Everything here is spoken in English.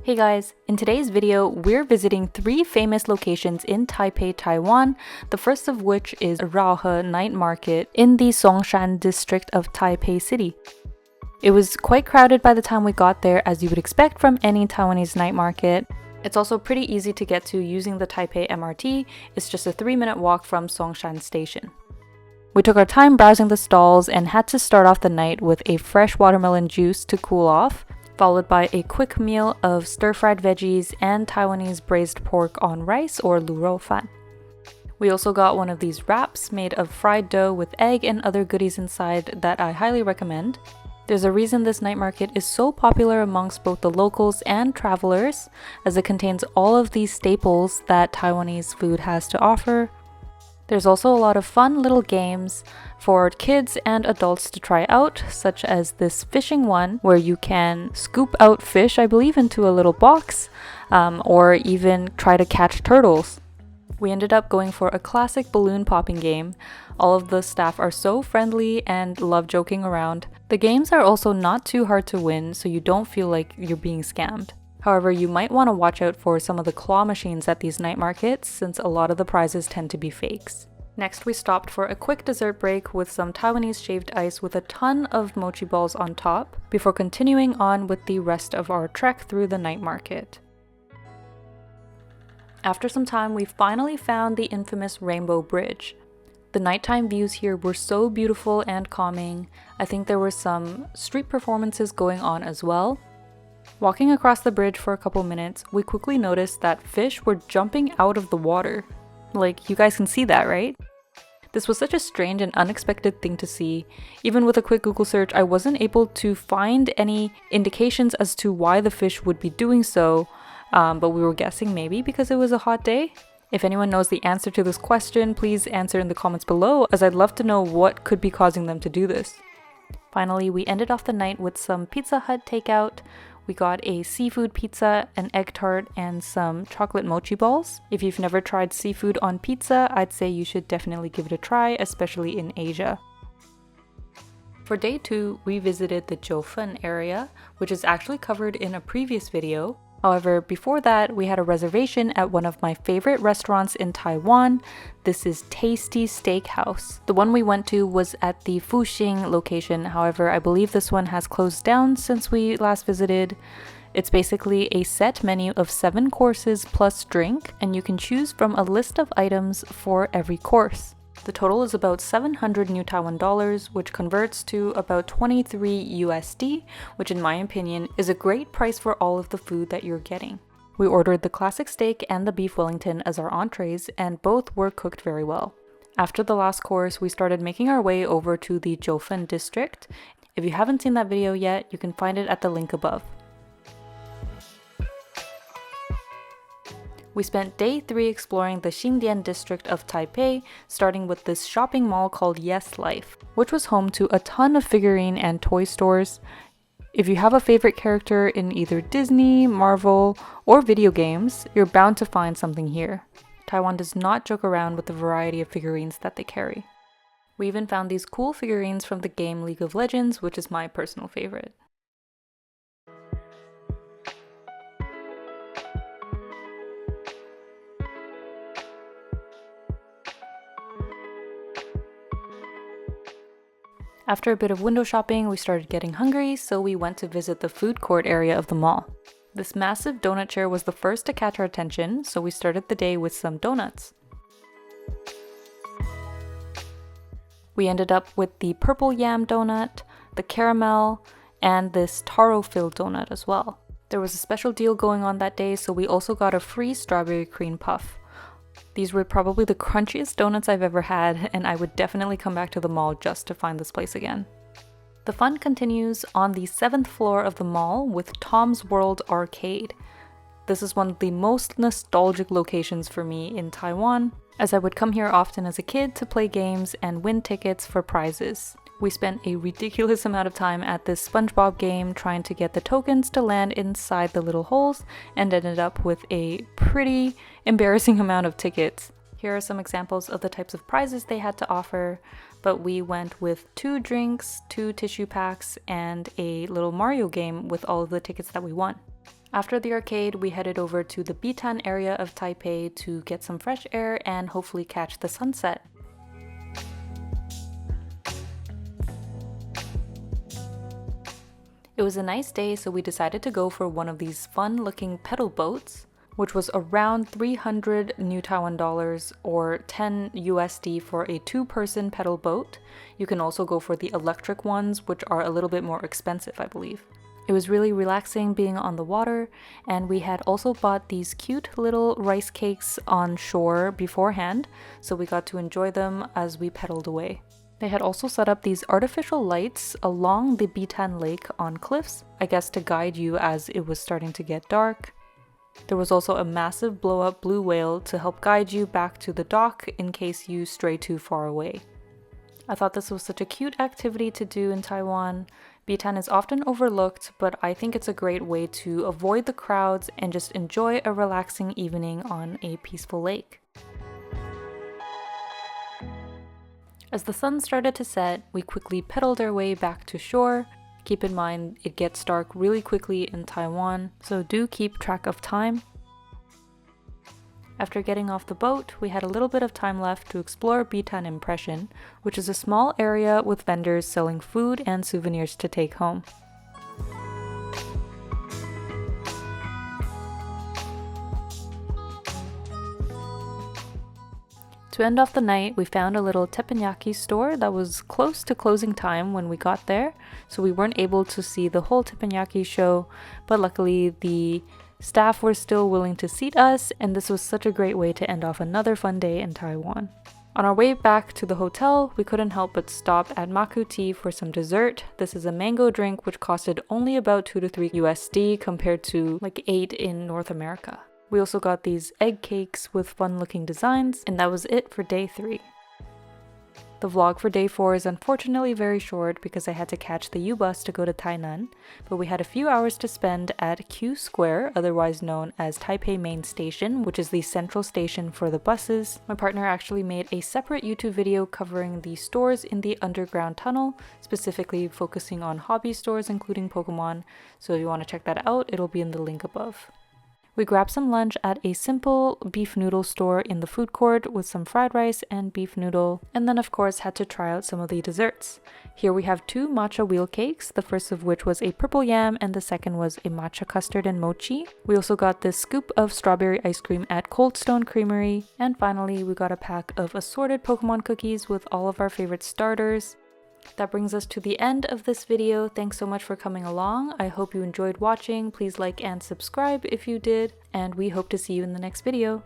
Hey guys, in today's video, we're visiting 3 famous locations in Taipei, Taiwan, the first of which is Raohe Night Market in the Songshan district of Taipei City. It was quite crowded by the time we got there, as you would expect from any Taiwanese night market. It's also pretty easy to get to using the Taipei MRT. It's just a 3-minute walk from Songshan Station. We took our time browsing the stalls and had to start off the night with a fresh watermelon juice to cool off, followed by a quick meal of stir-fried veggies and Taiwanese braised pork on rice or lu rou fan. We also got one of these wraps made of fried dough with egg and other goodies inside that I highly recommend. There's a reason this night market is so popular amongst both the locals and travelers, as it contains all of these staples that Taiwanese food has to offer. There's also a lot of fun little games for kids and adults to try out, such as this fishing one where you can scoop out fish, I believe, into a little box, or even try to catch turtles. We ended up going for a classic balloon popping game. All of the staff are so friendly and love joking around. The games are also not too hard to win, so you don't feel like you're being scammed. However, you might want to watch out for some of the claw machines at these night markets, since a lot of the prizes tend to be fakes. Next, we stopped for a quick dessert break with some Taiwanese shaved ice with a ton of mochi balls on top, before continuing on with the rest of our trek through the night market. After some time, we finally found the infamous Rainbow Bridge. The nighttime views here were so beautiful and calming. I think there were some street performances going on as well. Walking across the bridge for a couple minutes, we quickly noticed that fish were jumping out of the water. Like, you guys can see that, right? This was such a strange and unexpected thing to see. Even with a quick Google search, I wasn't able to find any indications as to why the fish would be doing so, but we were guessing maybe because it was a hot day. If anyone knows the answer to this question, please answer in the comments below, as I'd love to know what could be causing them to do this. Finally, we ended off the night with some Pizza Hut takeout. We got a seafood pizza, an egg tart, and some chocolate mochi balls. If you've never tried seafood on pizza, I'd say you should definitely give it a try, especially in Asia. For day 2, we visited the Jiufen area, which is actually covered in a previous video. However, before that, we had a reservation at one of my favorite restaurants in Taiwan. This is Tasty Steakhouse. The one we went to was at the Fuxing location. However, I believe this one has closed down since we last visited. It's basically a set menu of 7 courses plus drink, and you can choose from a list of items for every course. The total is about 700 New Taiwan dollars, which converts to about 23 USD, which in my opinion is a great price for all of the food that you're getting. We ordered the classic steak and the beef Wellington as our entrees, and both were cooked very well. After the last course, we started making our way over to the Jiufen district. If you haven't seen that video yet, you can find it at the link above. We spent day 3 exploring the Xindian district of Taipei, starting with this shopping mall called Yes Life, which was home to a ton of figurine and toy stores. If you have a favorite character in either Disney, Marvel, or video games, you're bound to find something here. Taiwan does not joke around with the variety of figurines that they carry. We even found these cool figurines from the game League of Legends, which is my personal favorite. After a bit of window shopping, we started getting hungry, so we went to visit the food court area of the mall. This massive donut chair was the first to catch our attention, so we started the day with some donuts. We ended up with the purple yam donut, the caramel, and this taro-filled donut as well. There was a special deal going on that day, so we also got a free strawberry cream puff. These were probably the crunchiest donuts I've ever had, and I would definitely come back to the mall just to find this place again. The fun continues on the 7th floor of the mall with Tom's World Arcade. This is one of the most nostalgic locations for me in Taiwan, as I would come here often as a kid to play games and win tickets for prizes. We spent a ridiculous amount of time at this SpongeBob game trying to get the tokens to land inside the little holes, and ended up with a pretty embarrassing amount of tickets. Here are some examples of the types of prizes they had to offer, but we went with 2 drinks, 2 tissue packs, and a little Mario game with all of the tickets that we won. After the arcade, we headed over to the Bitan area of Taipei to get some fresh air and hopefully catch the sunset. It was a nice day, so we decided to go for one of these fun-looking pedal boats, which was around 300 New Taiwan dollars or 10 USD for a two-person pedal boat. You can also go for the electric ones, which are a little bit more expensive, I believe. It was really relaxing being on the water, and we had also bought these cute little rice cakes on shore beforehand, so we got to enjoy them as we pedaled away. They had also set up these artificial lights along the Bitan Lake on cliffs, I guess to guide you as it was starting to get dark. There was also a massive blow-up blue whale to help guide you back to the dock in case you stray too far away. I thought this was such a cute activity to do in Taiwan. Bitan is often overlooked, but I think it's a great way to avoid the crowds and just enjoy a relaxing evening on a peaceful lake. As the sun started to set, we quickly pedaled our way back to shore. Keep in mind, it gets dark really quickly in Taiwan, so do keep track of time. After getting off the boat, we had a little bit of time left to explore Bitan Impression, which is a small area with vendors selling food and souvenirs to take home. To end off the night, we found a little teppanyaki store that was close to closing time when we got there, so we weren't able to see the whole teppanyaki show, but luckily the staff were still willing to seat us, and this was such a great way to end off another fun day in Taiwan. On our way back to the hotel, we couldn't help but stop at Maku Tea for some dessert. This is a mango drink which costed only about 2 to 3 USD compared to like 8 in North America. We also got these egg cakes with fun looking designs, and that was it for day 3. The vlog for day 4 is unfortunately very short because I had to catch the U-bus to go to Tainan, but we had a few hours to spend at Q Square, otherwise known as Taipei Main Station, which is the central station for the buses. My partner actually made a separate YouTube video covering the stores in the underground tunnel, specifically focusing on hobby stores including Pokemon, so if you want to check that out, it'll be in the link above. We grabbed some lunch at a simple beef noodle store in the food court with some fried rice and beef noodle, and then of course had to try out some of the desserts. Here we have 2 matcha wheel cakes, the first of which was a purple yam and the second was a matcha custard and mochi. We also got this scoop of strawberry ice cream at Cold Stone Creamery, and finally we got a pack of assorted Pokemon cookies with all of our favorite starters. That brings us to the end of this video. Thanks so much for coming along. I hope you enjoyed watching. Please like and subscribe if you did, and we hope to see you in the next video.